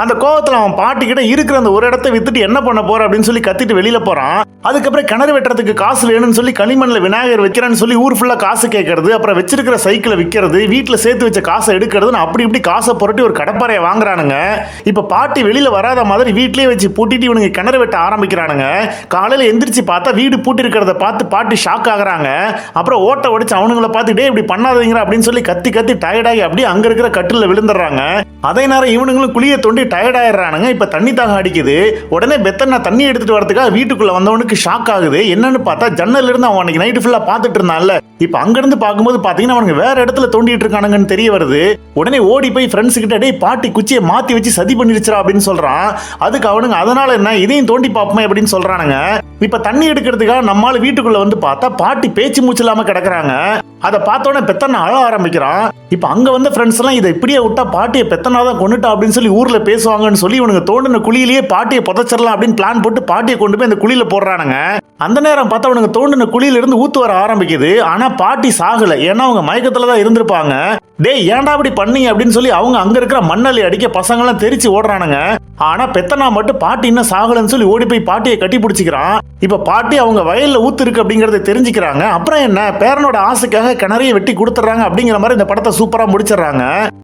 அந்த கோவத்துல அவன் பாட்டி கிட்ட இருக்கிற அந்த ஒரு இடத்த வித்துட்டு என்ன பண்ண போற அப்படின்னு சொல்லி கத்திட்டு வெளியில போறான். அதுக்கப்புறம் கிணறு வெட்டுறதுக்கு காசு வேணும்னு சொல்லி களிமண்ல விநாயகர் வைக்கிறேன்னு சொல்லி ஊர் ஃபுல்லா காசு கேட்கறது, அப்புறம் வச்சிருக்கிற சைக்கிளை விற்கிறது, வீட்டுல சேர்த்து வச்ச காசை எடுக்கிறதுன்னு அப்படி இப்படி காசை புரட்டி ஒரு கடப்பாறையை வாங்குறானுங்க. இப்ப பாட்டி வெளியில வராத மாதிரி வீட்லயே வச்சு பூட்டிட்டு இவனுங்க கிணறு வெட்ட ஆரம்பிக்கிறானுங்க. காலையில எந்திரிச்சு பார்த்தா வீடு பூட்டி இருக்கிறத பார்த்து பாட்டி ஷாக் ஆகுறாங்க. அப்புறம் ஓட்ட உடைச்சு அவனுங்களை பார்த்துட்டே இப்படி பண்ணாதீங்க அப்படின்னு சொல்லி கத்தி கத்தி டயர்டாகி அப்படியே அங்க இருக்கிற கட்டில விழுந்துடுறாங்க. அதே நேரம் இவனுங்களும் குளிய தோண்டி டயர்ட் ஆயிடுறானுங்க. இப்ப தண்ணி தாக அடிக்குது. உடனே பெத்தண்ணா தண்ணி எடுத்துட்டு வரதுக்காக வீட்டுக்குள்ள வந்தவனுக்கு ஷாக் ஆகுது. என்னன்னு பார்த்தா ஜன்னல்ல இருந்து அவன் அன்னைக்கு நைட்டு ஃபுல்லா பார்த்துட்டு இருந்தான்ல, இப்ப அங்க இருந்து பார்க்கும்போது பாத்தீங்கன்னா அவனுக்கு வேற இடத்துல தோண்டிட்டு இருக்கானுங்கன்னு தெரிய வருது. உடனே ஓடி போய் ஃப்ரெண்ட்ஸ் கிட்ட டேய் பாட்டி குச்சியை மாத்தி வச்சு சதி பண்ணிடுச்சுரா அப்படின்னு சொல்றான். அதுக்கு அவனுங்க அதனால என்ன இதையும் தோண்டி பார்ப்போமே அப்படின்னு சொல்றானுங்க. இப்ப தண்ணி எடுக்கிறதுக்காக நம்மால வீட்டுக்குள்ள வந்து பார்த்தா பாட்டி பேச்சு மூச்சு இல்லாம கிடக்குறாங்க. அதை பார்த்தோன்னே பெத்தண்ணா அழ ஆரம்பிக்கிறான். இப்ப அங்க வந்த ஃப்ரெண்ட்ஸ் எல்லாம் இதை இப்படியே விட்டா பாட்டியை பெத்தனா தான் கொண்டுட்டா அப்படின்னு சொல்லி ஊர்ல பேசுவாங்கன்னு சொல்லி இவனுங்க தோண்டின குழியிலேயே பாட்டியை புதைச்சிடலாம் அப்படின்னு பிளான் போட்டு பாட்டியை கொண்டு போய் அந்த குழியில போடுறானுங்க. அந்த நேரம் பார்த்தா அவனுங்க தோண்டின குழியில இருந்து ஊத்து வர ஆரம்பிக்குது. ஆனா பாட்டி சாகல, ஏன்னா அவங்க மயக்கத்துல தான் இருந்திருப்பாங்க. டேய் ஏன்டா அப்படி பண்ணீங்க அப்படின்னு சொல்லி அவங்க அங்க இருக்கிற மண்ணலி அடிக்க பசங்க எல்லாம் தெரிச்சு ஓடுறானுங்க. ஆனா பெத்தனா மட்டும் பாட்டி இன்னும் சாகலன்னு சொல்லி ஓடி போய் பாட்டியை கட்டி பிடிச்சிக்கிறான். இப்ப பாட்டி அவங்க வயல்ல ஊத்து இருக்கு அப்படிங்கறத தெரிஞ்சுக்கிறாங்க. அப்புறம் என்ன பேரனோட ஆசைக்காக கிணறையை வெட்டி கொடுத்துறாங்க அப்படிங்கிற மாதிரி இந்த படத்தை சூப்பரா முடிச்சிடறாங்க.